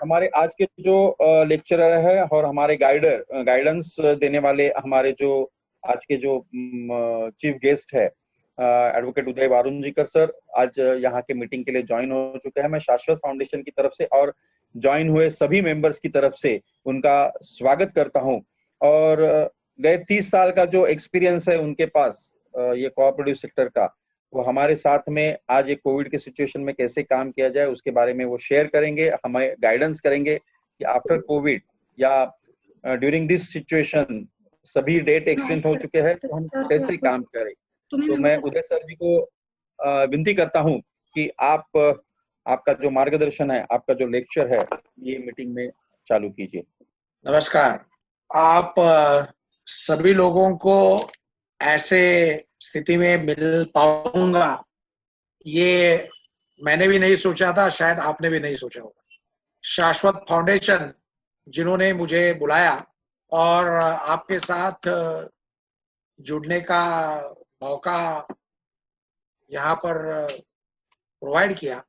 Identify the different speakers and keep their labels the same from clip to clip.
Speaker 1: हमारे आज के जो लेक्चरर है और हमारे गाइडेंस देने वाले हमारे जो आज के जो चीफ गेस्ट है एडवोकेट उदय वारुंजीकर सर आज यहाँ के मीटिंग के लिए ज्वाइन हो चुके हैं। मैं शाश्वत फाउंडेशन की तरफ से और ज्वाइन हुए सभी मेंबर्स की तरफ से उनका स्वागत करता हूँ। और गए 30 साल का जो एक्सपीरियंस है उनके पास ये कोऑपरेटिव सेक्टर का, वो हमारे साथ में आज एक कोविड के सिचुएशन में कैसे काम किया जाए उसके बारे में वो शेयर करेंगे, हमें गाइडेंस करेंगे कि आफ्टर कोविड या ड्यूरिंग दिस सिचुएशन सभी डेट एक्सटेंड हो चुके हैं तो हम कैसे काम करें। तो मैं उदय सर जी को विनती करता हूं कि आपका जो मार्गदर्शन है, आपका जो लेक्चर है, ये मीटिंग में चालू कीजिए।
Speaker 2: नमस्कार। आप सभी लोगों को ऐसे स्थिति में मिल पाऊंगा ये मैंने भी नहीं सोचा था, शायद आपने भी नहीं सोचा होगा। शाश्वत फाउंडेशन जिन्होंने मुझे बुलाया और आपके साथ जुड़ने का मौका यहाँ पर प्रोवाइड किया,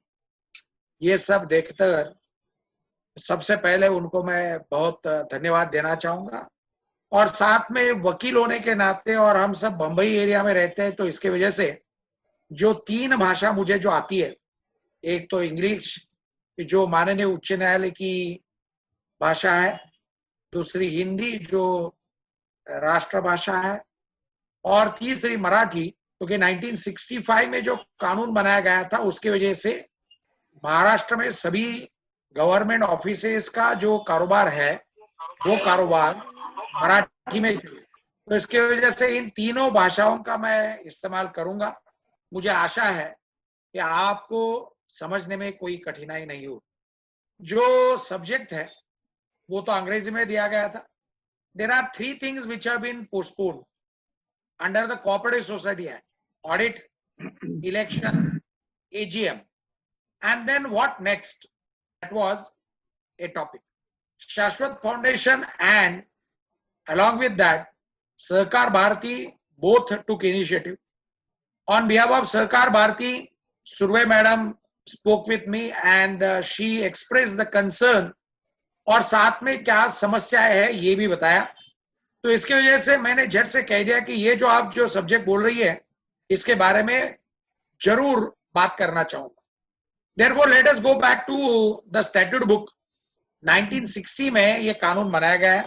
Speaker 2: ये सब देखकर सबसे पहले उनको मैं बहुत धन्यवाद देना चाहूंगा। और साथ में वकील होने के नाते और हम सब बंबई एरिया में रहते हैं तो इसके वजह से जो 3 भाषा मुझे जो आती है, एक तो इंग्लिश जो माननीय उच्च न्यायालय की भाषा है, दूसरी हिंदी जो राष्ट्रभाषा है, और तीसरी मराठी, क्योंकि 1965 में जो कानून बनाया गया था उसकी वजह से महाराष्ट्र में सभी गवर्नमेंट ऑफिसेस का जो कारोबार है वो कारोबार मराठी में, तो इसके वजह से इन तीनों भाषाओं का मैं इस्तेमाल करूंगा। मुझे आशा है कि आपको समझने में कोई कठिनाई नहीं हो। जो सब्जेक्ट है वो तो अंग्रेजी में दिया गया था। There are 3 things which have been postponed under the cooperative society act: audit, election, AGM, and then what next? That was a topic. Shashwat Foundation and along with that Sahkar Bharati both took initiative. On behalf of Sahkar Bharati, Surve madam spoke with me and she expressed the concern और साथ में क्या समस्याएं है ये भी बताया। तो इसकी वजह से मैंने झट से कह दिया कि ये जो आप जो सब्जेक्ट बोल रही है इसके बारे में जरूर बात करना चाहूंगा। Therefore, let us go back to the statute book. 1960 में ये कानून बनाया गया है।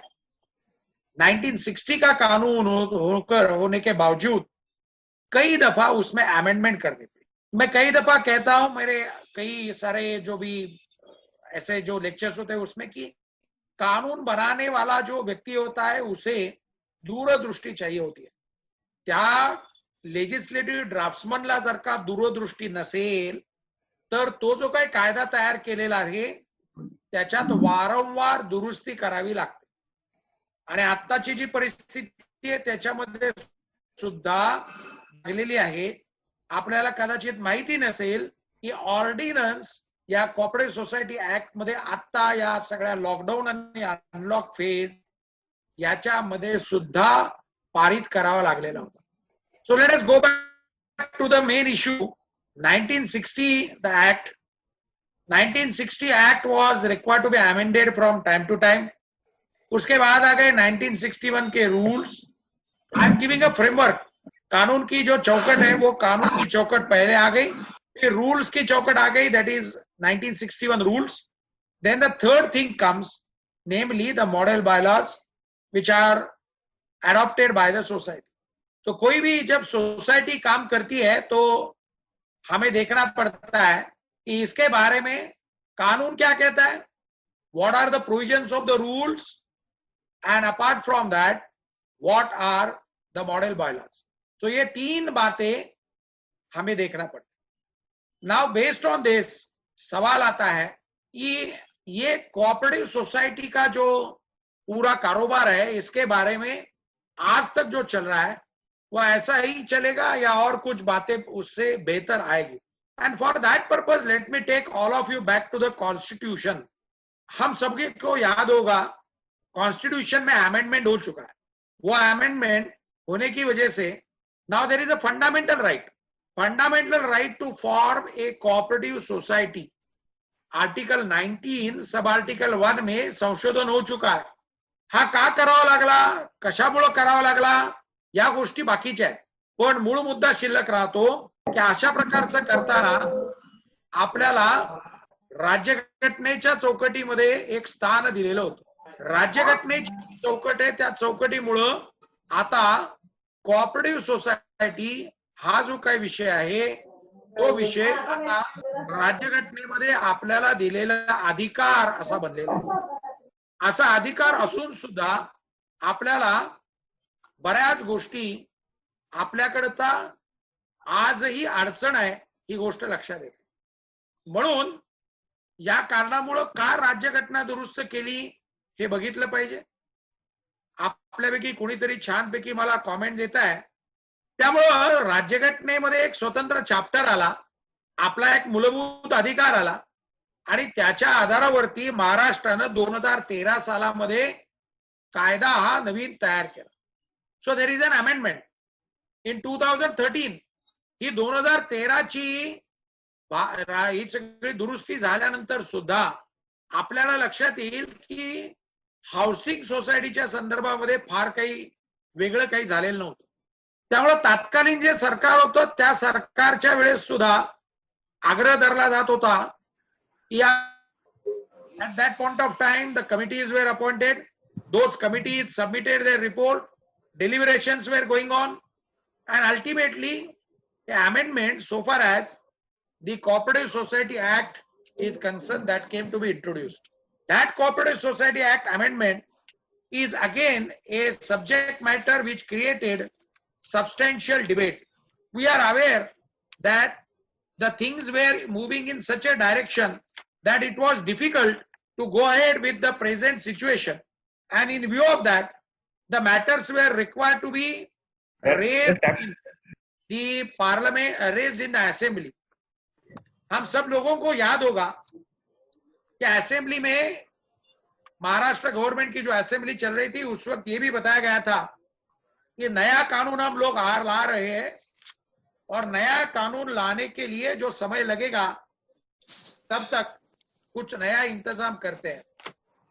Speaker 2: 1960 का कानून होने के बावजूद कई दफा उसमें अमेंडमेंट करनी पड़ी। मैं कई दफा कहता हूं मेरे कई सारे जो भी ऐसे जो लेक्चर्स होते हैं उसमें कि कानून बनाने वाला जो व्यक्ति होता है उसे दूरदृष्टी चाहिए होती है। त्या लेजिस्लेटिव्ह ड्राफ्ट्समनला जर का दूरदृष्टी नसेल तर तो जो काही कायदा तयार केलेला आहे त्याच्यात वारंवार दुरुस्ती करावी लागते। आणि आत्ताची जी परिस्थिती आहे त्याच्यामध्ये सुद्धा लागलेली आहे। आपल्याला कदाचित माहिती नसेल की ऑर्डिनन्स या कोऑपरेटिव्ह सोसायटी ऍक्ट मध्ये आता या सगळ्या लॉकडाऊन आणि अनलॉक फेज याच्यामध्ये सुद्धा पारित करावा लागलेला होता। So let us go back to the main issue. 1960 the act 1960 act was required to be amended from time to time। उसके बाद आ गए 1961 के rules. I am giving a framework. कानून की जो चौकट है वो कानून की चौकट पहले आ गई, फिर रूल्स की चौकट आ गई, that is 1961 rules. Then the third thing comes, namely the model bylaws which are adopted by the society. तो कोई भी जब सोसाइटी काम करती है तो हमें देखना पड़ता है कि इसके बारे में कानून क्या कहता है, what are the provisions of the rules, and apart from that what are the model bylaws. तो ये 3 बातें हमें देखना पड़ता है। नाउ बेस्ड ऑन दिस सवाल आता है कि ये कोऑपरेटिव सोसाइटी का जो पूरा कारोबार है इसके बारे में आज तक जो चल रहा है वो ऐसा ही चलेगा या और कुछ बातें उससे बेहतर आएगी। And for that purpose let me take all of you back to the constitution. हम सबके को याद होगा कॉन्स्टिट्यूशन में अमेंडमेंट हो चुका है। वो अमेंडमेंट होने की वजह से now there is a fundamental right to form a cooperative society article 19 सब आर्टिकल 1 में संशोधन हो चुका है। हा का करावा लागला, कशामुळे करावा लागला, या गोष्टी बाकीच्या आहेत, पण मूळ मुद्दा शिल्लक राहतो की अशा प्रकारचं करताना आपल्याला राज्यघटनेच्या चौकटीमध्ये एक स्थान दिलेलं होतं। राज्यघटनेची चौकट आहे, त्या चौकटीमुळं आता कोऑपरेटिव्ह सोसायटी हा जो काही विषय आहे तो विषय आता राज्यघटनेमध्ये आपल्याला दिलेला अधिकार असा बनलेला आहे। असा अधिकार असून सुद्धा आपल्याला बऱ्याच गोष्टी आपल्याकडचा आजही अडचण आहे ही गोष्ट लक्षात येते। म्हणून या कारणामुळे का राज्यघटना दुरुस्त केली हे बघितलं पाहिजे। आपल्यापैकी कोणीतरी छानपैकी मला कॉमेंट देत आहे, त्यामुळं राज्यघटनेमध्ये एक स्वतंत्र चॅप्टर आला, आपला एक मूलभूत अधिकार आला आणि त्याच्या आधारावरती महाराष्ट्रानं 2013 सालामध्ये कायदा हा नवीन तयार केला। So there is an amendment in 2013। ही 2013 ची ही सगळी दुरुस्ती झाल्यानंतर सुद्धा आपल्याला लक्षात येईल की हाऊसिंग सोसायटीच्या संदर्भामध्ये फार काही वेगळं काही झालेलं नव्हतं। त्यामुळे तत्कालीन जे सरकार होतं त्या सरकारच्या वेळेस सुद्धा आग्रह धरला जात होता की at that point of time the committees were appointed, those committees submitted their report, deliberations were going on, and ultimately the amendment so far as the Cooperative Society Act is concerned that came to be introduced. That Cooperative Society Act amendment is again a subject matter which created substantial debate. We are aware that the things were moving in such a direction that it was difficult to go ahead with the present situation, and in view of that the matters were required to be raised in the parliament, raised in the assembly. हम सब लोगों को याद होगा कि assembly में Maharashtra government की जो assembly चल रही थी उस वक्त ये भी बताया गया था कि नया कानून हम लोग ला रहे हैं और नया कानून लाने के लिए जो समय लगेगा तब तक कुछ नया इंतजाम करते हैं।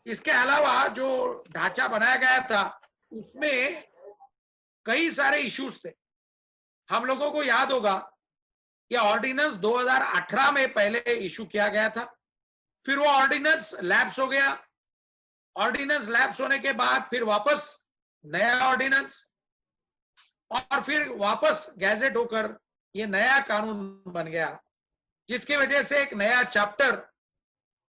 Speaker 2: इसके अलावा जो ढांचा बनाया गया था उसमें कई सारे इश्यूज थे। हम लोगों को याद होगा कि ऑर्डिनेंस 2018 में पहले इशू किया गया था, फिर वो ऑर्डिनेंस लैप्स हो गया, ऑर्डिनेंस लैप्स होने के बाद फिर वापस नया ऑर्डिनेंस और फिर वापस गैजेट होकर ये नया कानून बन गया, जिसकी वजह से एक नया चैप्टर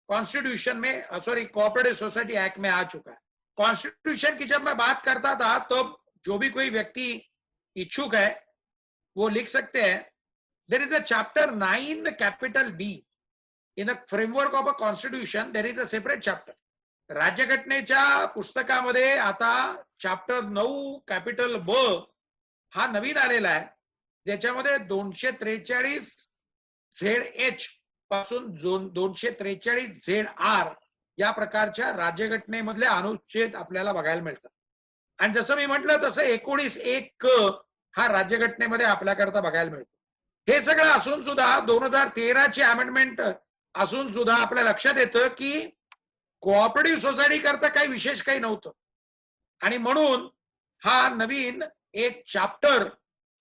Speaker 2: कॉन्स्टिट्यूशन में कोऑपरेटिव सोसाइटी एक्ट में आ चुका है। कॉन्स्टिट्यूशन की जब मैं बात करता था तो जो भी कोई व्यक्ति इच्छुक है वो लिख सकते हैं। There is a chapter 9 capital B in the framework of a constitution. There is a separate chapter. राज्यघटनेच्या पुस्तकामध्ये आता चॅप्टर 9 कॅपिटल ब हा नवीन आलेला आहे, ज्याच्यामध्ये 243 ZH पासून 243 ZR या प्रकारच्या राज्यघटनेमधले अनुच्छेद आपल्याला बघायला मिळतात। आणि जसं मी म्हटलं तसं 19(1) क हा राज्यघटनेमध्ये आपल्याकरता बघायला मिळतो। हे सगळं असून सुद्धा 2013 ची अमेंडमेंट असून सुद्धा आपल्या लक्षात येतं की कोऑपरेटिव्ह सोसायटी करता काही विशेष काही नव्हतं आणि म्हणून हा नवीन एक चॅप्टर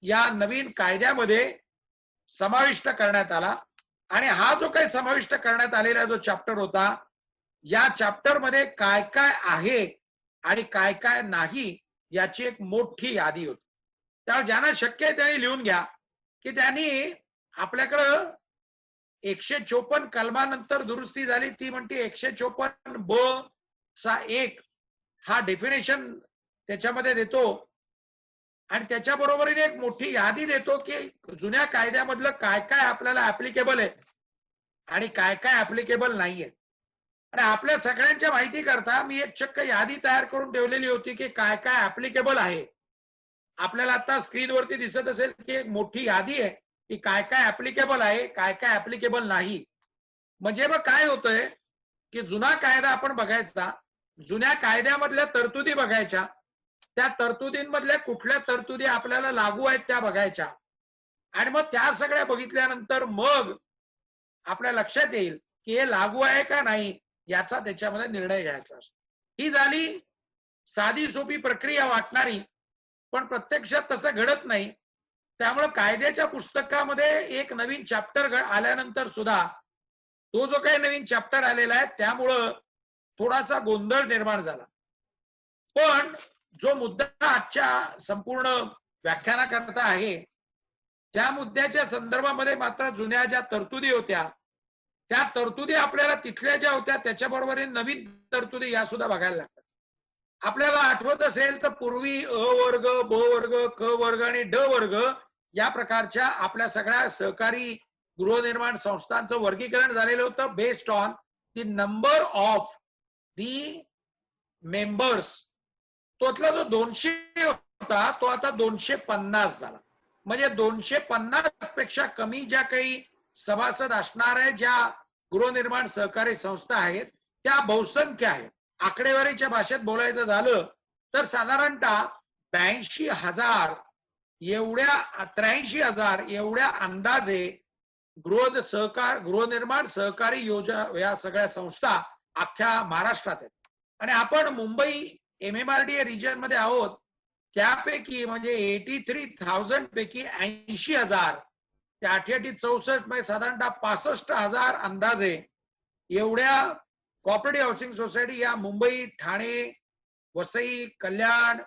Speaker 2: या नवीन कायद्यामध्ये समाविष्ट करण्यात आला। आणि हा जो काही समाविष्ट करण्यात आलेला जो चॅप्टर होता या चॅप्टर मध्ये काय काय आहे आणि काय काय नाही याची एक मोठी यादी होती। त्यामुळे ज्यांना शक्य आहे त्यांनी लिहून घ्या की त्यांनी आपल्याकडं 154 कलमानंतर दुरुस्ती झाली, ती म्हणते 154 ब चा 1 हा डेफिनेशन त्याच्यामध्ये देतो आणि त्याच्या बरोबरीने एक मोठी यादी देतो की जुन्या कायद्यामधलं काय काय आपल्याला ऍप्लिकेबल आहे आणि काय काय ऍप्लिकेबल नाहीये। आणि आपल्या सगळ्यांच्या माहिती करता मी एक चक्क यादी तयार करून ठेवलेली होती की काय काय ऍप्लिकेबल आहे। आपल्याला आता स्क्रीनवरती दिसत असेल की एक मोठी यादी आहे की काय काय ऍप्लिकेबल आहे, काय काय ऍप्लिकेबल नाही। म्हणजे मग काय होतंय की जुना कायदा आपण बघायचा, जुन्या कायद्यामधल्या तरतुदी बघायच्या, त्या तरतुदींमधल्या कुठल्या तरतुदी आपल्याला लागू आहेत त्या बघायच्या आणि मग त्या सगळ्या बघितल्यानंतर मग आपल्या लक्षात येईल की हे लागू आहे का नाही याचा त्याच्यामध्ये निर्णय घ्यायचा असतो. ही झाली साधी सोपी प्रक्रिया वाटणारी, पण प्रत्यक्षात तसं घडत नाही. त्यामुळे कायद्याच्या पुस्तकामध्ये एक नवीन चॅप्टर आल्यानंतर सुद्धा तो जो काही नवीन चॅप्टर आलेला आहे त्यामुळं थोडासा गोंधळ निर्माण झाला. पण जो मुद्दा आजच्या संपूर्ण व्याख्यानाकरता आहे त्या मुद्द्याच्या संदर्भामध्ये मात्र जुन्या ज्या तरतुदी होत्या त्या तरतुदी आपल्याला तिथल्या ज्या होत्या त्याच्याबरोबर नवीन तरतुदी या सुद्धा बघायला लागतात. आपल्याला आठवत असेल तर पूर्वी अ वर्ग, ब वर्ग, क वर्ग आणि ड वर्ग या प्रकारच्या आपल्या सगळ्या सहकारी गृहनिर्माण संस्थांचं वर्गीकरण झालेलं होतं based on the number of the members. त्यातला जो 200 होता तो आता 250 झाला. म्हणजे 250 पेक्षा कमी ज्या काही सभासद असणाऱ्या ज्या गृहनिर्माण सहकारी संस्था आहेत त्या बहुसंख्य आहेत. आकडेवारीच्या भाषेत बोलायचं झालं तर साधारणतः 82,000 एवढ्या 83,000 एवढ्या अंदाजे गृहनिर्माण सहकारी योजना या सगळ्या संस्था अख्ख्या महाराष्ट्रात आहेत. आणि आपण मुंबई MMRDA रिजन मध्ये आहोत त्यापैकी म्हणजे 83,000 पैकी 80,000 ते 88,64 म्हणजे साधारणतः 65,000 अंदाजे एवढ्या कॉपरेटिव्ह हाऊसिंग सोसायटी या मुंबई, ठाणे, वसई, कल्याण,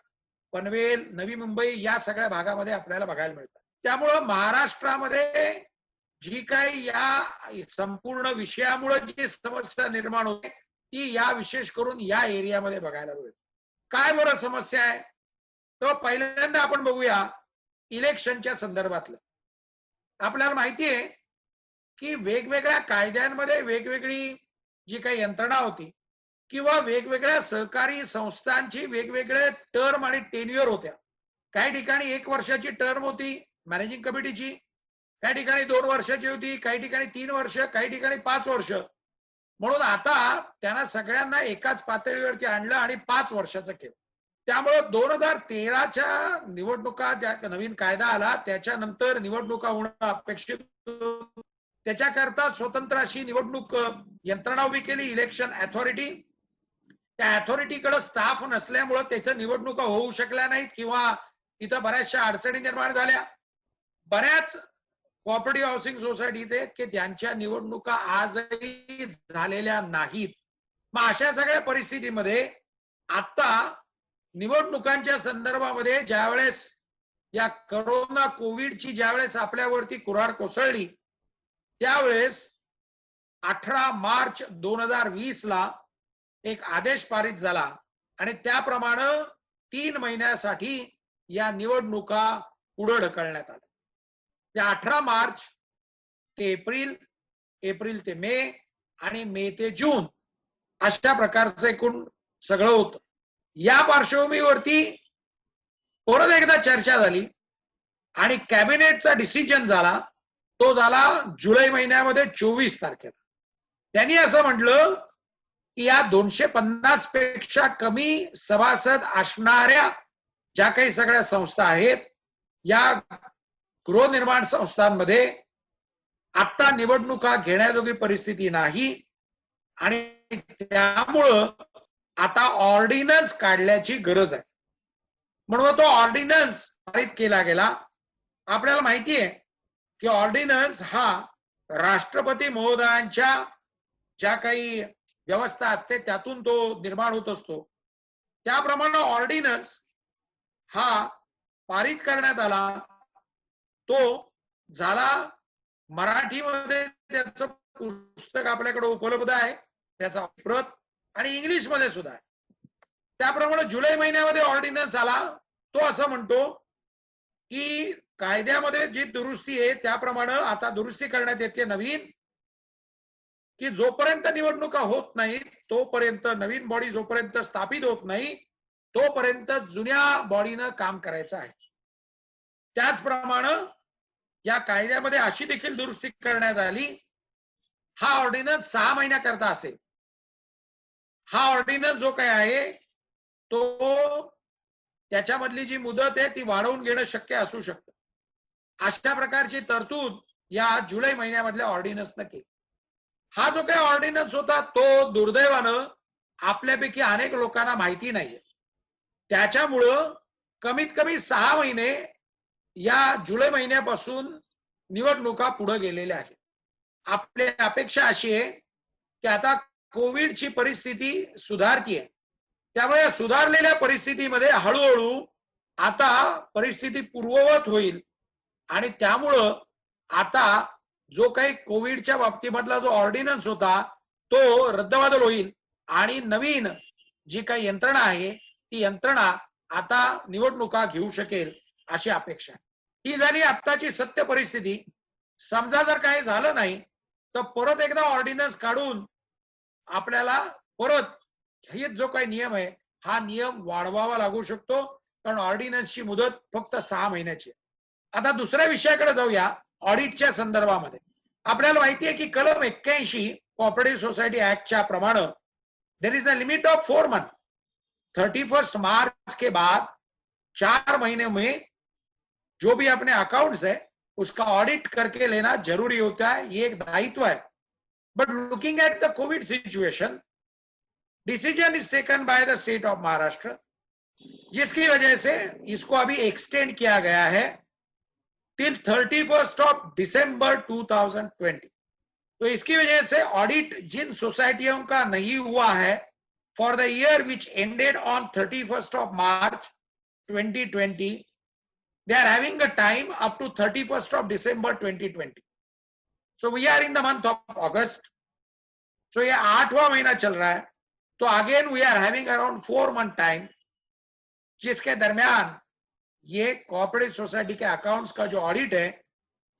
Speaker 2: पनवेल, नवी मुंबई या सगळ्या भागामध्ये आपल्याला बघायला मिळतात. त्यामुळं महाराष्ट्रामध्ये जी काही या संपूर्ण विषयामुळे जी समस्या निर्माण होते ती या विशेष करून या एरियामध्ये बघायला मिळते. काय बरं समस्या आहे तो पहिल्यांदा आपण बघूया इलेक्शनच्या संदर्भातलं. आपल्याला माहिती आहे की वेगवेगळ्या कायद्यांमध्ये वेगवेगळी जी काही यंत्रणा होती किंवा वेगवेगळ्या सहकारी संस्थांची वेगवेगळे टर्म आणि टेन्युअर होत्या. काही ठिकाणी 1 वर्षाची टर्म होती मॅनेजिंग कमिटीची, काही ठिकाणी 2 वर्षाची होती, काही ठिकाणी 3 वर्ष, काही ठिकाणी 5 वर्ष. म्हणून आता त्यांना सगळ्यांना एकाच पातळीवरती आणलं आणि 5 वर्षाचं केलं. त्यामुळे 2013च्या निवडणुका ज्या नवीन कायदा आला त्याच्यानंतर निवडणुका होणं अपेक्षित, त्याच्याकरता स्वतंत्र अशी निवडणूक यंत्रणा उभी केली, इलेक्शन अथॉरिटी. त्या अथॉरिटीकडे स्टाफ नसल्यामुळे तिथे निवडणुका होऊ शकल्या नाहीत किंवा तिथं बऱ्याचशा अडचणी निर्माण झाल्या. बऱ्याच कॉपरेटिव्ह हाऊसिंग सोसायटीत आहेत की त्यांच्या निवडणुका आजही झालेल्या नाहीत. मग अशा सगळ्या परिस्थितीमध्ये आता निवडणुकांच्या संदर्भामध्ये ज्यावेळेस या कोरोना कोविडची ज्यावेळेस आपल्यावरती कुऱ्हाड कोसळली त्यावेळेस 18 मार्च 2020 ला एक आदेश पारित झाला आणि त्याप्रमाणे 3 महिन्यासाठी या निवडणुका पुढे ढकलण्यात आल्या. त्या 18 मार्च ते एप्रिल, एप्रिल ते मे आणि मे ते जून अशा प्रकारचं एकूण सगळं होतं. या पार्श्वभूमीवरती परत एकदा चर्चा झाली आणि कॅबिनेटचा डिसिजन झाला. तो झाला जुलै महिन्यामध्ये 24 तारखेला. त्यांनी असं म्हटलं की या 250 पेक्षा कमी सभासद असणाऱ्या ज्या काही सगळ्या संस्था आहेत या गृहनिर्माण संस्थांमध्ये आता निवडणुका घेण्याजोगी परिस्थिती नाही आणि त्यामुळं आता ऑर्डिनन्स काढल्याची गरज आहे. म्हणून तो ऑर्डिनन्स पारित केला गेला. आपल्याला माहिती आहे की ऑर्डिनन्स हा राष्ट्रपती महोदयांच्या ज्या काही व्यवस्था असते त्यातून तो निर्माण होत असतो. त्याप्रमाणे ऑर्डिनन्स हा पारित करण्यात आला. तो झाला मराठीमध्ये त्याचं पुस्तक आपल्याकडे उपलब्ध आहे, त्याचा प्रत, आणि इंग्लिश मध्ये सुद्धा आहे. त्याप्रमाणे जुलै महिन्यामध्ये ऑर्डिनन्स आला. तो असं म्हणतो की कायद्यामध्ये जी दुरुस्ती आहे त्याप्रमाणे आता दुरुस्ती करण्यात येते नवीन, की जोपर्यंत निवडणुका होत नाही तोपर्यंत, नवीन बॉडी जोपर्यंत स्थापित होत नाही तोपर्यंत जुन्या बॉडीनं काम करायचं आहे. त्याचप्रमाणे या कायद्यामध्ये अशी देखील दुरुस्ती करण्यात आली, हा ऑर्डिनन्स 6 महिन्याकरता असेल. हा ऑर्डिनन्स जो काही आहे तो त्याच्यामधली जी मुदत आहे ती वाढवून घेणं शक्य असू शकतं. अशा प्रकारची तरतूद या जुलै महिन्यामधल्या ऑर्डिनन्सनं केली. हा जो काही ऑर्डिनन्स होता तो दुर्दैवानं आपल्यापैकी अनेक लोकांना माहिती नाहीये. त्याच्यामुळं कमीत कमी 6 महिने या जुलै महिन्यापासून निवडणुका पुढे गेलेल्या आहेत. आपली अपेक्षा अशी आहे की आता कोविडची परिस्थिती सुधारतीये, त्यामुळे सुधारलेल्या परिस्थितीमध्ये हळूहळू आता परिस्थिती पूर्ववत होईल आणि त्यामुळं आता जो काही कोविडच्या बाबतीमधला जो ऑर्डिनन्स होता तो रद्दबातल होईल आणि नवीन जी काही यंत्रणा आहे ती यंत्रणा आता निवडणुका घेऊ शकेल अशी अपेक्षा आहे. ही झाली आत्ताची सत्य परिस्थिती. समजा जर काही झालं नाही तर परत एकदा ऑर्डिनन्स काढून आपल्याला परत हे जो काही नियम आहे हा नियम वाढवावा लागू शकतो, कारण ऑर्डिनन्सची मुदत फक्त 6 महिन्याची आहे. आता दुसऱ्या विषयाकडे जाऊया. ऑडिटच्या संदर्भामध्ये आपल्याला माहिती आहे की कलम 81 कोऑपरेटिव्ह सोसायटी ऍक्टच्या प्रमाणे there is a limit of 4 month. 31 मार्च के बाद 4 महीने में जो भी अपने अकाउंट्स है उसका ऑडिट करके लेना जरूरी होता है, ये एक दायित्व है. But looking at the Covid situation, decision is taken by the state of Maharashtra, जिसकी वजह से इसको अभी एक्सटेंड किया गया है टिल 31 ऑफ दिसंबर 2020. तो इसकी वजह से ऑडिट जिन सोसाइटियों का नहीं हुआ है for the year which ended on 31 of March 2020, they are having a time up to 31st of December 2020. So we are in the month of August. So ये 8वां महीना चल रहा है. तो again we are having around 4 month time, जिसके दरमियान ये cooperative society के accounts का जो ऑडिट है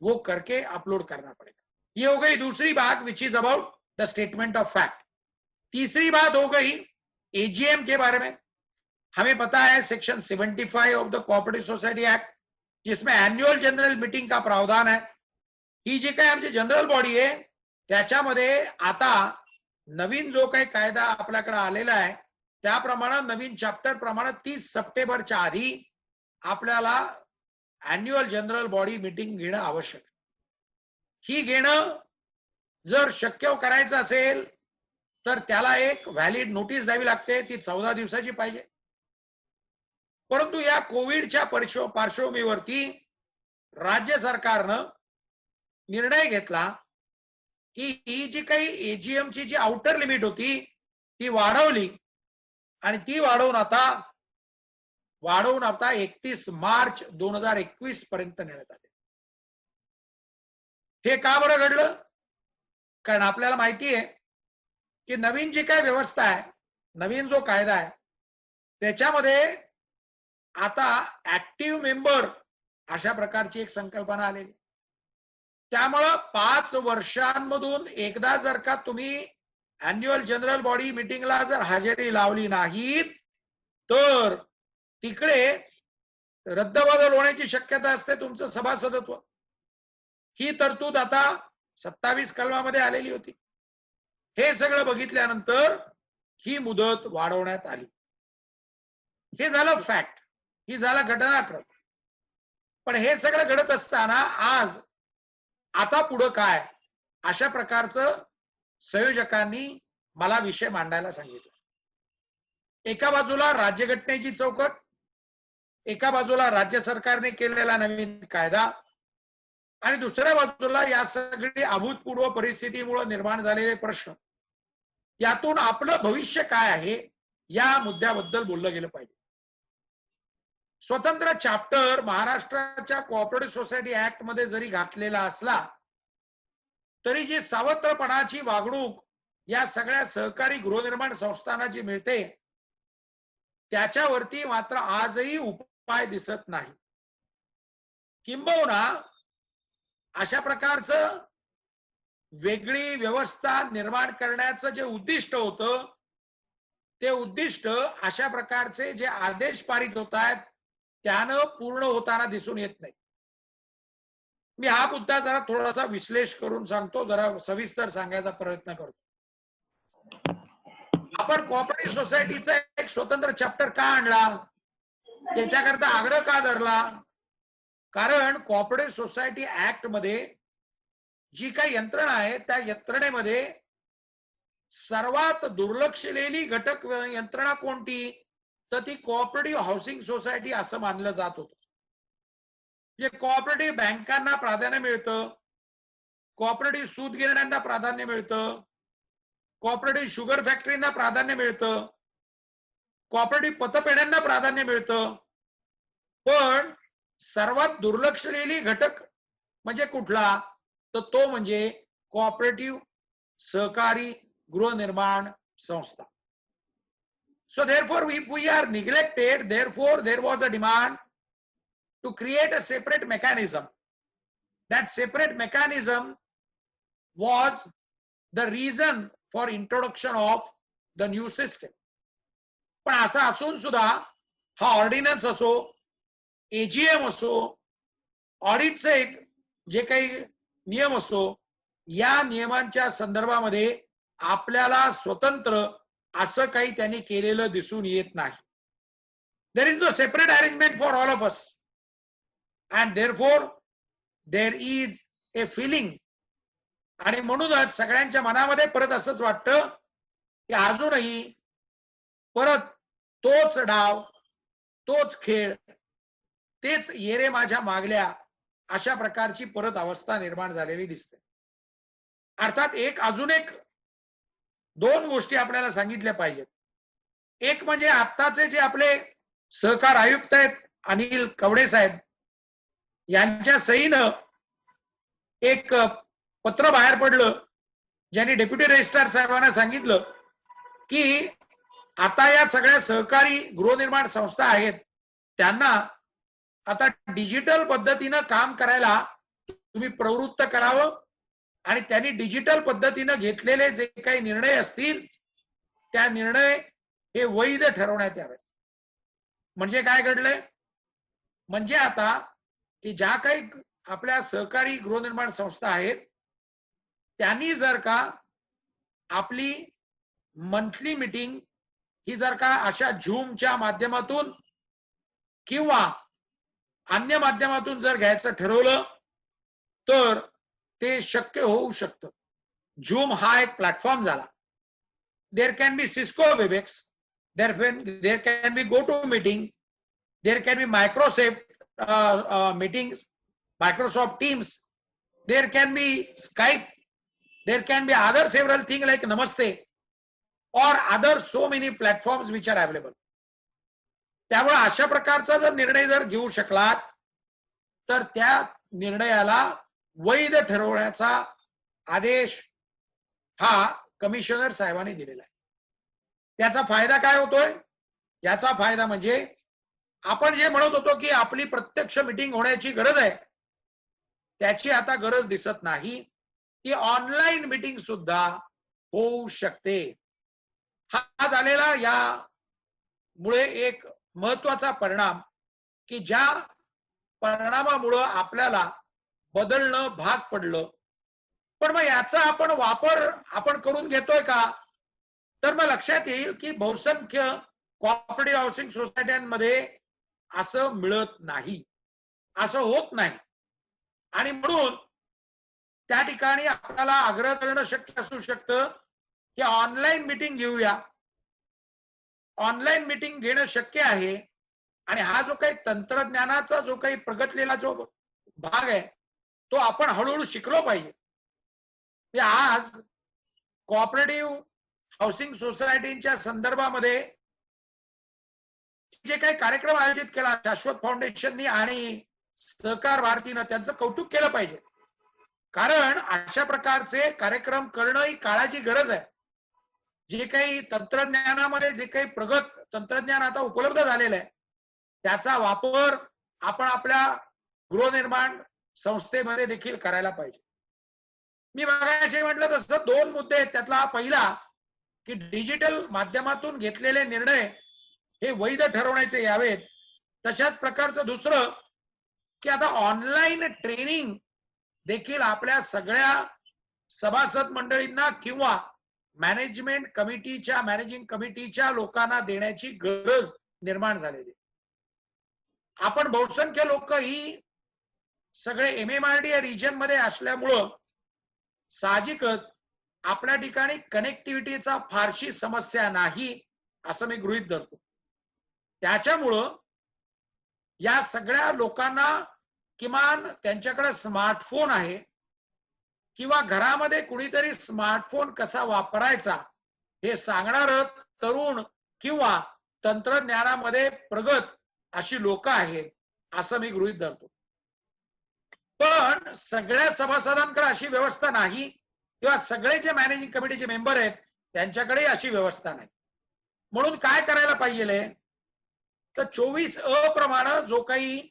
Speaker 2: वो करके अपलोड करना पड़ेगा. ये हो गई दूसरी बात which is about the statement of fact. तीसरी बात हो गई एजीएम के बारे में. हमें पता है section 75 of the cooperative society act, जिसमें एन्युअल जनरल मीटिंग का प्रावधान आहे. ही जी काही आमची जनरल बॉडी आहे त्याच्यामध्ये आता नवीन जो काही कायदा आपल्याकडे आलेला आहे त्याप्रमाणे नवीन चॅप्टर प्रमाणे 30 सप्टेंबरच्या आधी आपल्याला एन्युअल जनरल बॉडी मीटिंग घेणं आवश्यक. ही घेणं जर शक्य करायचं असेल तर त्याला एक व्हॅलिड नोटीस द्यावी लागते, ती 14 दिवसाची पाहिजे. परंतु या कोविडच्या पार्श्वभूमीवरती राज्य सरकारनं निर्णय घेतला की ही जी काही एजीएमची जी आउटर लिमिट होती ती वाढवली आणि ती वाढवून आता 31 मार्च 2021 पर्यंत नेण्यात आले. हे का बरं घडलं? कारण आपल्याला माहिती आहे की नवीन जी काही व्यवस्था आहे, नवीन जो कायदा आहे त्याच्यामध्ये आता ऍक्टिव्ह मेंबर अशा प्रकारची एक संकल्पना आलेली. त्यामुळं 5 वर्षांमधून एकदा जर का तुम्ही अॅन्युअल जनरल बॉडी मीटिंगला जर हजेरी लावली नाही तर तिकडे रद्दबदल होण्याची शक्यता असते तुमचं सभासदत्व. ही तरतूद आता 27 कलमामध्ये आलेली होती. हे सगळं बघितल्यानंतर ही मुदत वाढवण्यात आली. हे झालं फॅक्ट, ही झाला घटनाक्रम. पण हे सगळं घडत असताना आज आता पुढं काय अशा प्रकारचं संयोजकांनी मला विषय मांडायला सांगितलं. एका बाजूला राज्यघटनेची चौकट, एका बाजूला राज्य सरकारने केलेला नवीन कायदा आणि दुसऱ्या बाजूला या सगळी अभूतपूर्व परिस्थितीमुळे निर्माण झालेले प्रश्न. यातून आपलं भविष्य काय आहे या मुद्द्याबद्दल बोललं गेलं पाहिजे. स्वतंत्र चॅप्टर महाराष्ट्राच्या कोऑपरेटिव्ह सोसायटी ऍक्ट मध्ये जरी घातलेला असला तरी जी सावत्रपणाची वागणूक या सगळ्या सहकारी गृहनिर्माण संस्थांना मिळते त्याच्यावरती मात्र आजही उपाय दिसत नाही. किंबहुना अशा प्रकारचं वेगळी व्यवस्था निर्माण करण्याचं जे उद्दिष्ट होतं ते उद्दिष्ट अशा प्रकारचे जे आदेश पारित होत आहेत त्यानं पूर्ण होताना दिसून येत नाही. मी हा मुद्दा जरा थोडासा विश्लेष करून सांगतो, जरा सविस्तर सांगायचा प्रयत्न करतो. आपण कोऑपरेटिव्ह सोसायटीचा एक स्वतंत्र चॅप्टर का आणला, त्याच्याकरता आग्रह का धरला? कारण कोऑपरेटिव्ह सोसायटी ऍक्ट मध्ये जी काही यंत्रणा आहे त्या यंत्रणेमध्ये सर्वात दुर्लक्षलेली घटक यंत्रणा कोणती, तर ती कोऑपरेटिव्ह हाऊसिंग सोसायटी असं मानलं जात होतं. म्हणजे कोऑपरेटिव्ह बँकांना प्राधान्य मिळतं, कोऑपरेटिव्ह सूतगिरण्यांना प्राधान्य मिळतं, कोऑपरेटिव्ह शुगर फॅक्टरींना प्राधान्य मिळतं, कोऑपरेटिव्ह पतपेढ्यांना प्राधान्य मिळतं. पण सर्वात दुर्लक्षलेली घटक म्हणजे कुठला, तर तो म्हणजे कोऑपरेटिव्ह सहकारी गृहनिर्माण संस्था. So therefore, if we are neglected, therefore there was a demand to create a separate mechanism. That separate mechanism was the reason for introduction of the new system. पण असं असून सुद्धा हा ऑर्डिनन्स असो, एजीएम असो, ऑडिटचे जे काही नियम असो, या नियमांच्या संदर्भामध्ये आपल्याला स्वतंत्र असं काही त्यांनी केलेलं दिसून येत नाही. There is no separate arrangement for all of us, and therefore there is a feeling. आणि म्हणूनच सगळ्यांच्या मनामध्ये परत असंच वाटतं की अजूनही परत तोच डाव, तोच खेळ, तेच येरे माझ्या मागल्या, अशा प्रकारची परत अवस्था निर्माण झालेली दिसते. अर्थात अजून एक दोन गोष्टी आपल्याला सांगितल्या पाहिजेत. एक म्हणजे आत्ताचे जे आपले सहकार आयुक्त आहेत अनिल कवडे साहेब, यांच्या सहीनं एक पत्र बाहेर पडलं, ज्यांनी डेप्युटी रजिस्ट्रार साहेबांना सांगितलं की आता या सगळ्या सहकारी गृहनिर्माण संस्था आहेत, त्यांना आता डिजिटल पद्धतीनं काम करायला तुम्ही प्रवृत्त करावं, आणि त्यांनी डिजिटल पद्धतीनं घेतलेले जे काही निर्णय असतील त्या निर्णय हे वैध ठरवण्यात यावेत. म्हणजे काय घडलंय, म्हणजे आता की ज्या काही आपल्या सहकारी गृहनिर्माण संस्था आहेत, त्यांनी जर का आपली मंथली मीटिंग ही जर का अशा झूमच्या माध्यमातून किंवा अन्य माध्यमातून जर घ्यायचं ठरवलं तर ते शक्य होऊ शकतं. झूम हा एक प्लॅटफॉर्म झाला. There can be Cisco Webex, there can be go to meeting, there can be Microsoft meetings, Microsoft Teams, there can be Skype, there can be other several things like Namaste or other so many platforms which are available. त्यामुळे अशा प्रकारचा जर निर्णय जर घेऊ शकलात तर त्या निर्णयाला वैध ठरवण्याचा आदेश हा कमिशनर साहेबांनी दिलेला आहे. त्याचा फायदा काय होतोय, याचा फायदा म्हणजे आपण जे म्हणत होतो की आपली प्रत्यक्ष मीटिंग होण्याची गरज आहे, त्याची आता गरज दिसत नाही. की ऑनलाईन मीटिंग सुद्धा होऊ शकते. हा झालेला या मुळे एक महत्वाचा परिणाम, की ज्या परिणामामुळे आपल्याला बदलणं भाग पडलं. पण मग याचा आपण वापर आपण करून घेतोय का, तर मग लक्षात येईल की बहुसंख्य कोऑपरेटिव्ह हाऊसिंग सोसायट्यांमध्ये असं मिळत नाही, असं होत नाही. आणि म्हणून त्या ठिकाणी आपल्याला आग्रह करणं शक्य असू शकतं की ऑनलाईन मीटिंग घेऊया. ऑनलाईन मीटिंग घेणं शक्य आहे, आणि हा जो काही तंत्रज्ञानाचा जो काही प्रगतलेला जो भाग आहे तो आपण हळूहळू शिकलो पाहिजे. आज कोऑपरेटिव्ह हाऊसिंग सोसायटीच्या संदर्भामध्ये जे काही कार्यक्रम आयोजित केला शाश्वत फाउंडेशननी आणि सहकार भारतीनं, त्यांचं कौतुक केलं पाहिजे. कारण अशा प्रकारचे कार्यक्रम करणं ही काळाची गरज आहे. जे काही तंत्रज्ञानामध्ये जे काही प्रगत तंत्रज्ञान आता उपलब्ध झालेलं आहे, त्याचा वापर आपण आपल्या गृहनिर्माण संस्थेमध्ये देखील करायला पाहिजे. मी मागाशी म्हटलं तसं दोन मुद्दे आहेत. त्यातला पहिला की डिजिटल माध्यमातून घेतलेले निर्णय हे वैध ठरवण्याचे यावेत. तशाच प्रकारचं दुसरं की आता ऑनलाईन ट्रेनिंग देखील आपल्या सगळ्या सभासद मंडळींना किंवा मॅनेजमेंट कमिटीच्या मॅनेजिंग कमिटीच्या लोकांना देण्याची गरज निर्माण झालेली. आपण बहुसंख्य लोक ही सगळे MMRDA रिजन मध्ये असल्यामुळं साहजिकच आपल्या ठिकाणी कनेक्टिव्हिटीचा फारशी समस्या नाही असं मी गृहीत धरतो. त्याच्यामुळं या सगळ्या लोकांना किमान त्यांच्याकडे स्मार्टफोन आहे किंवा घरामध्ये कुणीतरी स्मार्टफोन कसा वापरायचा हे सांगणारं तरुण किंवा तंत्रज्ञानामध्ये प्रगत अशी लोक आहेत असं मी गृहीत धरतो. पण सगळ्या सभासदांकडे अशी व्यवस्था नाही किंवा सगळे जे मॅनेजिंग कमिटीचे मेंबर आहेत त्यांच्याकडे अशी व्यवस्था नाही. म्हणून काय करायला पाहिजे तर 24A प्रमाणे जो काही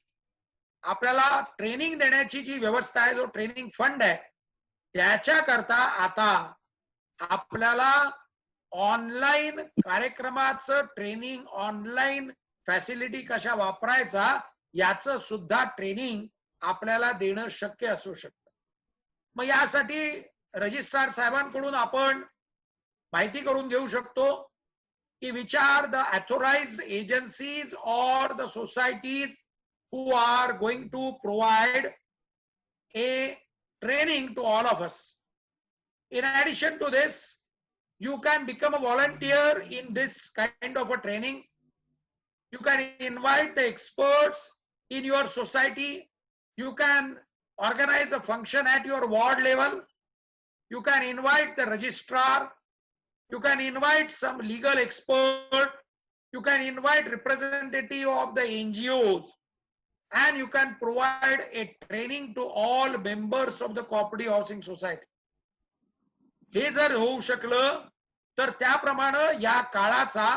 Speaker 2: आपल्याला ट्रेनिंग देण्याची जी व्यवस्था आहे, जो ट्रेनिंग फंड आहे, त्याच्याकरता आता आपल्याला ऑनलाईन कार्यक्रमाचं ट्रेनिंग, ऑनलाईन फॅसिलिटी कशा वापरायचा याचं सुद्धा ट्रेनिंग आपल्याला देणं शक्य असू शकतं. मग यासाठी रजिस्ट्रार साहेबांकडून आपण माहिती करून घेऊ शकतो की which are the authorized agencies or the societies who are going to provide a training to all of us. In addition to this, you can become a volunteer in this kind of a training. You can invite the experts in your society. You can organize a function at your ward level. You can invite the registrar. You can invite some legal expert. You can invite representative of the NGOs. And you can provide a training to all members of the cooperative housing society. हे जर होऊ शकलं तर त्याप्रमाणे या काळाचा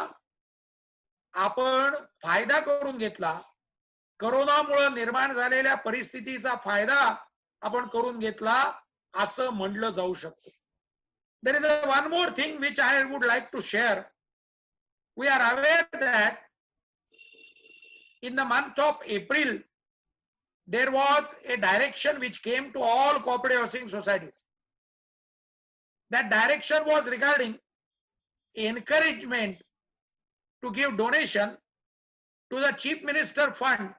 Speaker 2: आपण फायदा करून घेतला. कोरोनामुळे निर्माण झालेल्या परिस्थितीचा फायदा आपण करून घेतला असं म्हणलं जाऊ शकतं. There is one more thing which I would like to share. We are aware that in the month of April, there was a direction which came to all cooperative housing societies. That direction was regarding encouragement to give donation to the Chief Minister Fund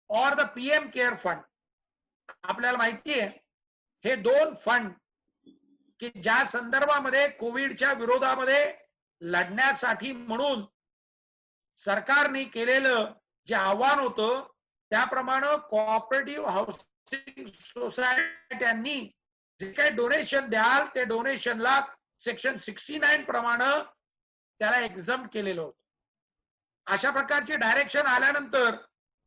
Speaker 2: or the PM Care Fund. आपल्याला माहिती आहे हे दोन fund की ज्या संदर्भामध्ये कोविडच्या विरोधामध्ये लढण्यासाठी म्हणून सरकारने केलेलं जे आव्हान होतं त्याप्रमाणे कोऑपरेटिव्ह हाऊसिंग सोसायट्यांनी जे काही डोनेशन द्याल ते डोनेशनला सेक्शन 69 प्रमाणे त्याला एक्झम्प्ट केलेलं होतं. अशा प्रकारचे डायरेक्शन आल्यानंतर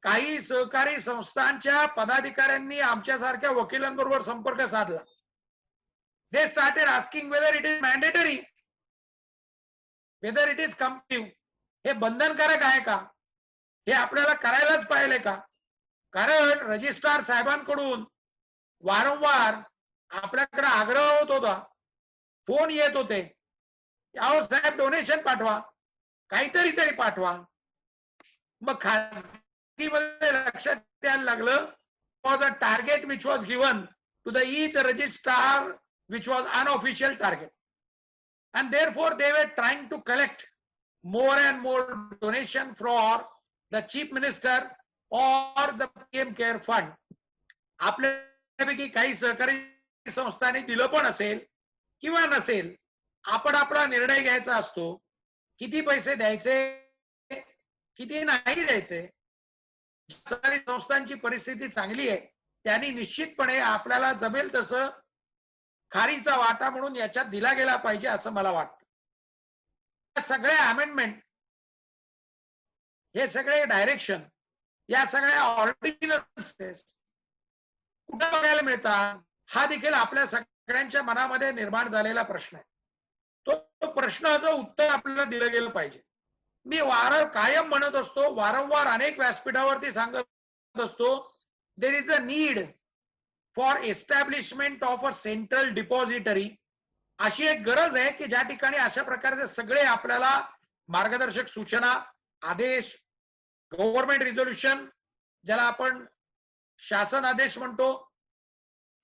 Speaker 2: काही सहकारी संस्थांच्या पदाधिकाऱ्यांनी आमच्यासारख्या वकिलांबरोबर संपर्क साधला. They started asking whether it is mandatory, whether it is compulsive. हे बंधनकारक आहे का, हे आपल्याला करायलाच पाहिजे का? कारण रजिस्ट्रार साहेबांकडून वारंवार आपल्याकडे आग्रह होत होता, फोन येत होते, अहो साहेब डोनेशन पाठवा, काहीतरी तरी पाठवा. मग खाजगीमध्ये लक्षात यायला लागलं was a target which was given to the each registrar which was unofficial target, and therefore they were trying to collect more and more donation from the chief minister or the PM Care Fund. आपल्यापैकी काही सहकारी संस्थांनी दिलं पण असेल किंवा नसेल, आपण आपला निर्णय घ्यायचा असतो किती पैसे द्यायचे किती नाही द्यायचे. सहकारी संस्थांची परिस्थिती चांगली आहे त्यांनी निश्चितपणे आपल्याला जमेल तसं खारीचा वाटा म्हणून याच्यात दिला गेला पाहिजे असं मला वाटतं. सगळे अमेंडमेंट, हे सगळे डायरेक्शन, या सगळ्या ऑर्डिनन्सेस कुठे बघायला मिळतात हा देखील आपल्या सगळ्यांच्या मनामध्ये निर्माण झालेला प्रश्न आहे. तो प्रश्नाचं उत्तर आपल्याला दिलं गेलं पाहिजे. मी कायम म्हणत असतो, वारंवार अनेक व्यासपीठावरती सांगत असतो, there is a need for establishment of a central depository. अशी एक गरज आहे की ज्या ठिकाणी अशा प्रकारचे सगळे आपल्याला मार्गदर्शक सूचना, आदेश, गव्हर्नमेंट रिझोल्युशन ज्याला आपण शासन आदेश म्हणतो,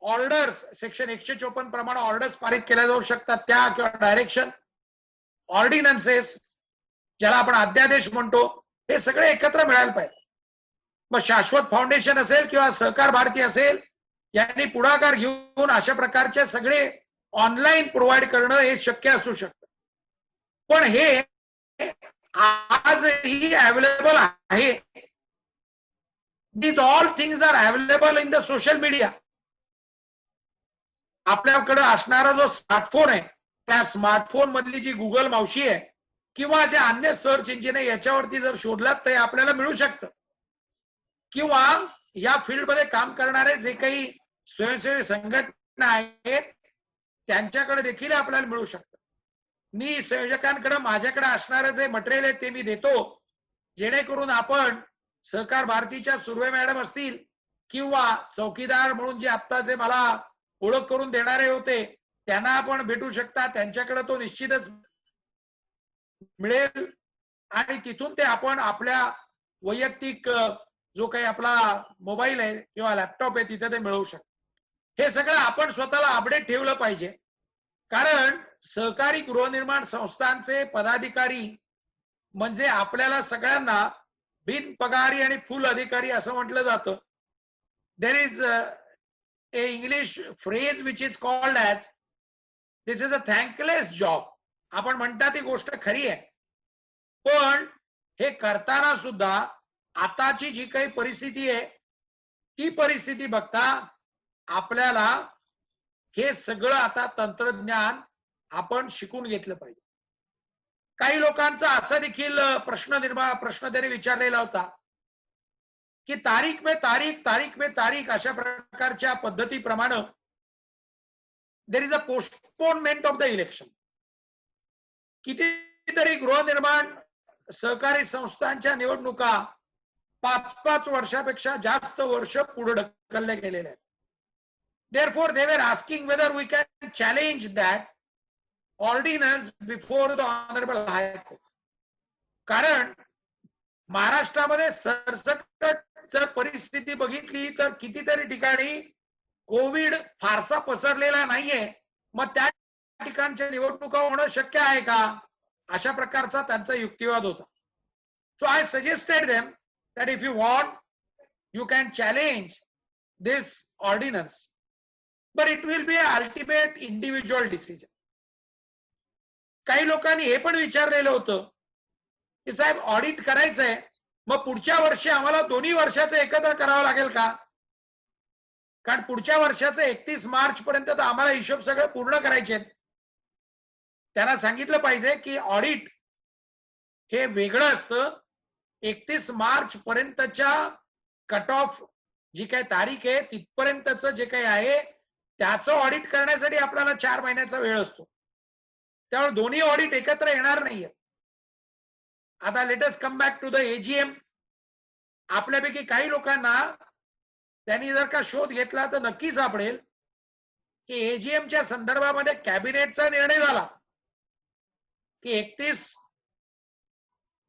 Speaker 2: ऑर्डर्स सेक्शन 154 प्रमाणे ऑर्डर्स पारित केल्या जाऊ शकतात त्या, किंवा डायरेक्शन, ऑर्डिनन्सेस ज्याला आपण अध्यादेश म्हणतो, हे सगळे एकत्र मिळायला पाहिजे. मग शाश्वत फाउंडेशन असेल किंवा सहकार भारती असेल यांनी पुढाकार घेऊन अशा प्रकारचे सगळे ऑनलाईन प्रोव्हाइड करणं हे शक्य असू शकतं, पण हे आजही अवेलेबल आहे. These all things are available in the social media. आपल्याकडे असणारा जो स्मार्टफोन आहे, त्या स्मार्टफोन मधली जी गुगल मावशी आहे किंवा जे अन्य सर्च इंजिन आहे याच्यावरती जर शोधलात तर आपल्याला मिळू शकतं. किंवा या फील्डमध्ये काम करणारे जे काही स्वयंसेवी संघटना आहेत त्यांच्याकडे देखील आपल्याला मिळू शकतं. मी संयोजकांकडे माझ्याकडे असणारे जे मटेरियल आहे ते मी देतो, जेणेकरून आपण सहकार भारतीच्या सुर्वे मॅडम असतील किंवा चौकीदार म्हणून जे आत्ताचे मला ओळख करून देणारे होते त्यांना आपण भेटू शकता. त्यांच्याकडे तो निश्चितच मिळेल आणि तिथून ते आपण आपल्या वैयक्तिक जो काही आपला मोबाईल आहे किंवा लॅपटॉप आहे तिथे ते मिळवू शकतो. हे सगळं आपण स्वतःला अपडेट ठेवलं पाहिजे, कारण सहकारी गृहनिर्माण संस्थांचे पदाधिकारी म्हणजे आपल्याला सगळ्यांना बिनपगारी आणि फुल अधिकारी असं म्हटलं जातं. There is a English phrase which is called as this is a thankless job. आपण म्हणता ती गोष्ट खरी आहे, पण हे करताना सुद्धा आताची जी काही परिस्थिती आहे ती परिस्थिती बघता आपल्याला हे सगळं आता तंत्रज्ञान आपण शिकून घेतलं पाहिजे. काही लोकांचा असा देखील प्रश्न त्यांनी विचारलेला होता की तारीख पे तारीख अशा प्रकारच्या पद्धतीप्रमाणे there is a postponement of the election. कितीतरी गृहनिर्माण सहकारी संस्थांच्या निवडणुका 5-5 वर्षापेक्षा जास्त वर्ष पुढे ढकलले गेलेले आहेत. Therefore, they were asking whether we can challenge that ordinance before the Honorable High Court. कारण महाराष्ट्रामध्ये सरसकट जर परिस्थिती बघितली तर कितीतरी ठिकाणी कोविड फारसा पसरलेला नाहीये, मग त्या ठिकाणच्या निवडणुका होणं शक्य आहे का, अशा प्रकारचा त्यांचा युक्तिवाद होता. So I suggested them that if you want you can challenge this ordinance, but it will be an ultimate individual decision. काही लोकांनी हे पण विचारलेलं होतं की साहेब ऑडिट करायचंय, मग पुढच्या वर्षी आम्हाला दोन्ही वर्षाचं एकत्र करावं लागेल का, कारण पुढच्या वर्षाचं 31 मार्च पर्यंत तर आम्हाला हिशोब सगळे पूर्ण करायचे. त्यांना सांगितलं पाहिजे की ऑडिट हे वेगळं असतं. 31 मार्च पर्यंतच्या कट ऑफ जी काही तारीख आहे तिथपर्यंतचं जे काही आहे त्याचं ऑडिट करण्यासाठी आपल्याला 4 महिन्याचा वेळ असतो. त्यामुळे दोन्ही ऑडिट एकत्र येणार नाहीये. आता let us come back to the AGM. आपल्यापैकी काही लोकांना त्यांनी जर का शोध घेतला तर नक्की सापडेल की एजीएमच्या संदर्भामध्ये कॅबिनेटचा निर्णय झाला की 31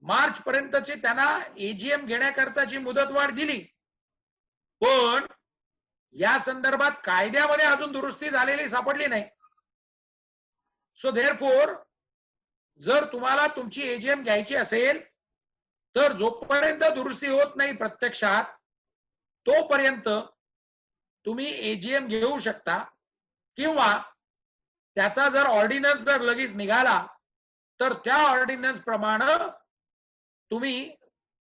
Speaker 2: मार्च पर्यंतची त्यांना एजीएम घेण्याकरताची मुदतवाढ दिली, पण या संदर्भात कायद्यामध्ये अजून दुरुस्ती झालेली सापडली नाही. सो देअरफॉर जर तुम्हाला तुमची एजीएम घ्यायची असेल तर जोपर्यंत दुरुस्ती होत नाही प्रत्यक्षात तोपर्यंत तुम्ही एजीएम घेऊ शकता, किंवा त्याचा जर ऑर्डिनन्स जर लगेच निघाला तर त्या ऑर्डिनन्स प्रमाणे तुम्ही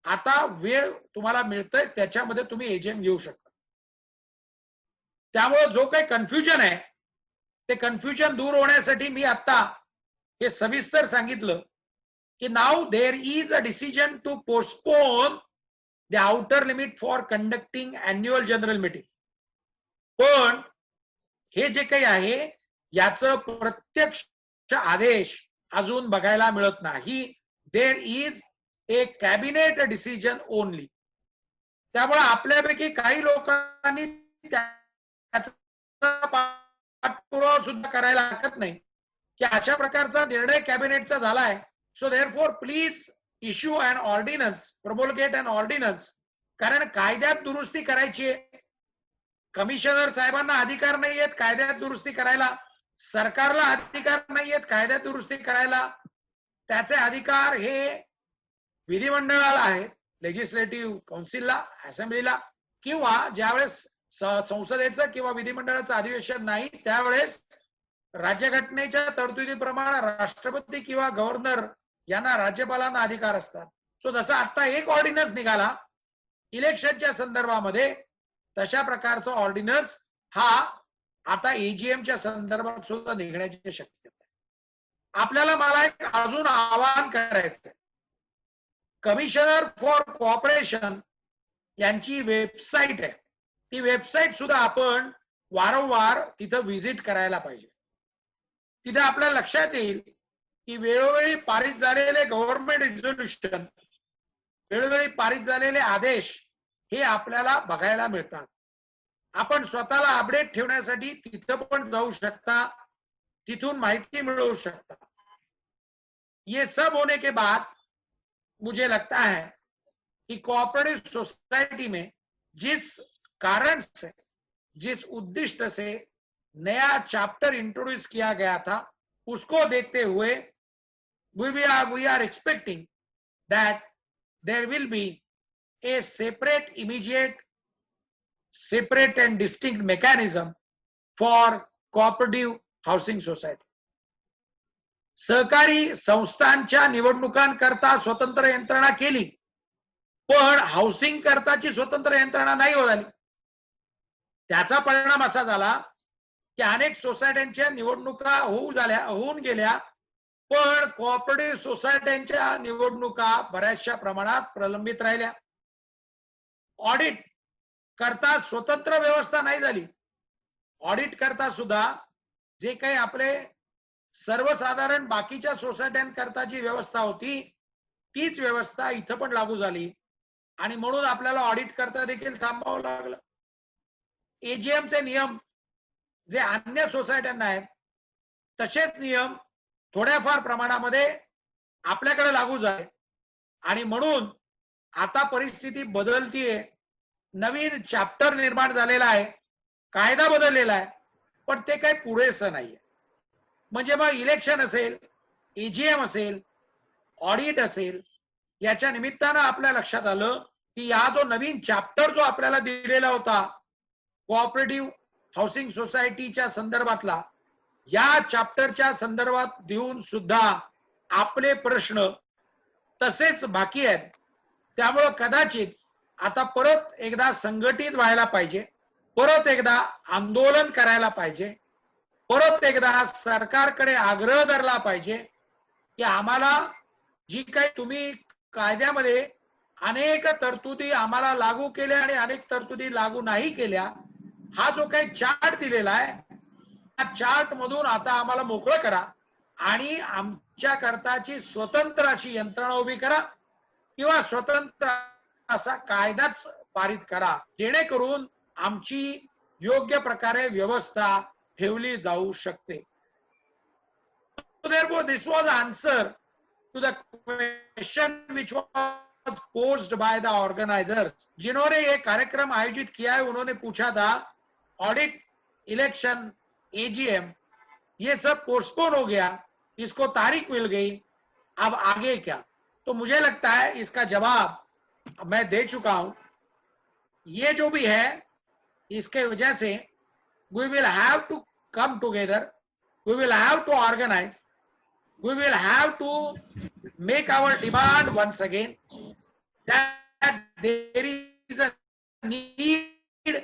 Speaker 2: आता वेळ तुम्हाला मिळतोय त्याच्यामध्ये तुम्ही एजीएम घेऊ शकता. त्यामुळे जो काही कन्फ्युजन आहे ते कन्फ्युजन दूर होण्यासाठी मी आता हे सविस्तर सांगितलं की now there is a decision to postpone the outer limit for conducting annual general meeting. पण हे जे काही आहे याचं प्रत्यक्ष आदेश अजून बघायला मिळत नाही. There is a cabinet decision only. त्यामुळे आपल्यापैकी काही लोकांनी त्याचा पाठपुरावा सुद्धा करायला हरकत नाही की अशा प्रकारचा निर्णय कॅबिनेटचा झालाय. So therefore please issue an ordinance, promulgate an ordinance. कारण कायद्यात दुरुस्ती करायची, कमिशनर साहेबांना अधिकार नाही आहेत कायद्यात दुरुस्ती करायला, सरकारला अधिकार नाही आहेत कायद्यात दुरुस्ती करायला. त्याचे अधिकार हे विधिमंडळाला आहेत, लेजिस्लेटिव्ह काउन्सिलला, असेंब्लीला, किंवा ज्यावेळेस संसदेचं किंवा विधिमंडळाचं अधिवेशन नाही त्यावेळेस राज्यघटनेच्या तरतुदीप्रमाणे राष्ट्रपती किंवा गव्हर्नर यांना राज्यपालांना अधिकार असतात. सो जसा आता एक ऑर्डिनन्स निघाला इलेक्शनच्या संदर्भामध्ये, तशा प्रकारचा ऑर्डिनन्स हा आता एजीएमच्या संदर्भात सुद्धा निघण्याची शक्यता आहे. आपल्याला मला एक अजून आवाहन करायचं, कमिशनर फॉर कोऑपरेशन यांची वेबसाईट आहे, ती वेबसाईट सुद्धा आपण वारंवार तिथं व्हिजिट करायला पाहिजे. तिथे आपल्याला लक्षात येईल की वेळोवेळी पारित झालेले गव्हर्नमेंट रिझोल्युशन, वेळोवेळी पारित झालेले आदेश हे आपल्याला बघायला मिळतात. आपण स्वतःला अपडेट ठेवण्यासाठी तिथं पण जाऊ शकता, तिथून माहिती मिळवू शकता. ये सब होने के बाद मुझे लगता है कि कोऑपरेटिव सोसाइटी में जिस कारण से, जिस उद्दिष्ट से नया चैप्टर इंट्रोड्यूस किया गया था, उसको देखते हुए we are expecting that there will be a separate, immediate, separate and distinct mechanism for cooperative housing society. सहकारी संस्थांच्या निवडणुकांकरता स्वतंत्र यंत्रणा केली, पण हाऊसिंग करताची स्वतंत्र यंत्रणा नाही झाली. त्याचा परिणाम असा झाला की अनेक सोसायट्यांच्या निवडणुका होऊन गेल्या, पण कोऑपरेटिव्ह सोसायट्यांच्या निवडणुका बऱ्याचशा प्रमाणात प्रलंबित राहिल्या. ऑडिट करता स्वतंत्र व्यवस्था नाही झाली. ऑडिट करता सुद्धा जे काही आपले सर्वसाधारण बाकीच्या सोसायट्यांकरताची व्यवस्था होती, तीच व्यवस्था इथं पण लागू झाली आणि म्हणून आपल्याला ऑडिट करता देखील थांबावं लागलं. एजीएमचे नियम जे अन्य सोसायट्यांना आहेत तसेच नियम थोड्याफार प्रमाणामध्ये आपल्याकडे लागू झाले आणि म्हणून आता परिस्थिती बदलतीये. नवीन चॅप्टर निर्माण झालेला आहे, कायदा बदललेला आहे, पण ते काही पुरेसं नाहीये. म्हणजे मग इलेक्शन असेल, एजीएम असेल, ऑडिट असेल, याच्या निमित्तानं आपल्या लक्षात आलं की हा जो नवीन चॅप्टर जो आपल्याला दिलेला होता कोऑपरेटिव्ह हाऊसिंग सोसायटीच्या संदर्भातला, या चॅप्टरच्या संदर्भात देऊन सुद्धा आपले प्रश्न तसेच बाकी आहेत. त्यामुळे कदाचित आता परत एकदा संघटित व्हायला पाहिजे, परत एकदा आंदोलन करायला पाहिजे, परत एकदा सरकारकडे आग्रह धरला पाहिजे की आम्हाला जी काही तुम्ही कायद्यामध्ये अनेक तरतुदी आम्हाला लागू केल्या आणि अनेक तरतुदी लागू नाही केल्या, हा जो काही चार्ट दिलेला आहे त्या चार्ट मधून आता आम्हाला मोकळं करा आणि आमच्या करताची स्वतंत्र अशी यंत्रणा उभी करा किंवा स्वतंत्र असा कायदाच पारित करा, जेणेकरून आमची योग्य प्रकारे व्यवस्था ठेवली जाऊ शकते. Therefore, this was answer to the question which was posed by the organizers. जिन्होंने ये कार्यक्रम आयोजित किया है उन्होंने पूछा था ऑडिट, इलेक्शन, एजीएम ये सब पोस्टपोन हो गया, इसको तारीख मिल गई, अब आगे क्या? तो मुझे लगता है इसका जवाब मैं दे चुका हूं. ये जो भी है इसके वजह से we will have to come together, we will have to organize, we will have to make our demand once again that there is a need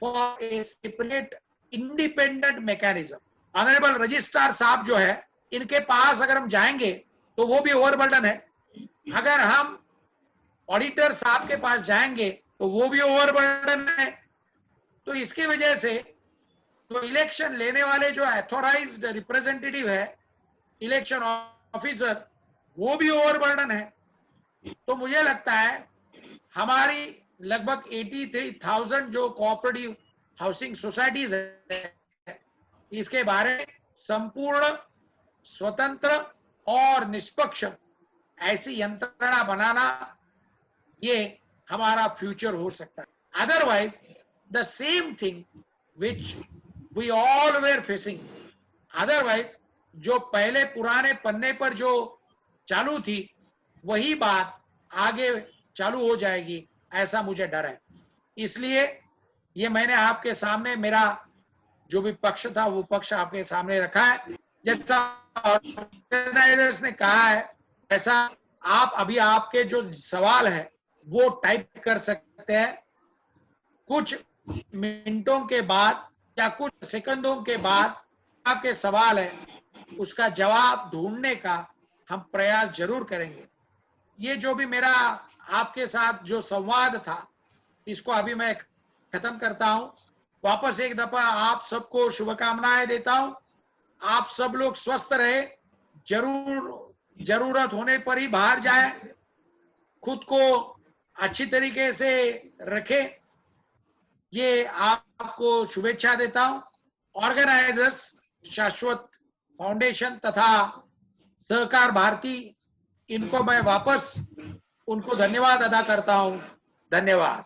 Speaker 2: for a separate independent mechanism. Honourable registrar साहब जो है, इनके pass अगर हम जाएंगे तो वो भी overburden है, अगर हम ऑडिटर साहब के पास जाएंगे तो वो भी ओवरबर्डन है. तो इसकी वजह से तो इलेक्शन लेने वाले जो अथॉराइज्ड रिप्रेजेंटेटिव है, इलेक्शन ऑफिसर, वो भी ओवरबर्डन है. तो मुझे लगता है हमारी लगभग 83,000 जो कोऑपरेटिव हाउसिंग सोसाइटीज है, इसके बारे में संपूर्ण स्वतंत्र और निष्पक्ष ऐसी यंत्रणा बनाना ये हमारा फ्यूचर हो सकता है. Otherwise the same thing which we all were facing, otherwise जो पहले पुराने पन्ने पर जो चालू थी वही बात आगे चालू हो जाएगी, ऐसा मुझे डर है. इसलिए ये मैंने आपके सामने मेरा जो भी पक्ष था वो पक्ष आपके सामने रखा है। जैसा ऑर्गेनाइजर्स ने कहा है ऐसा आप अभी आपके जो सवाल है वो टाइप कर सकते हैं। कुछ मिनटों के बाद या कुछ सेकंडों के बाद आपके सवाल है उसका जवाब ढूंढने का हम प्रयास जरूर करेंगे। ये जो भी मेरा आपके साथ जो संवाद था इसको अभी मैं खत्म करता हूं। वापस एक दफा आप सबको शुभकामनाएं देता हूं। आप सब लोग स्वस्थ रहे, जरूरत होने पर ही बाहर जाए, खुद को अच्छी तरीके से रखे, ये आपको शुभेच्छा देता हूं। ऑर्गेनाइजर्स, शाश्वत फाउंडेशन तथा सहकार भारती, इनको मैं वापस उनको धन्यवाद अदा करता हूं। धन्यवाद।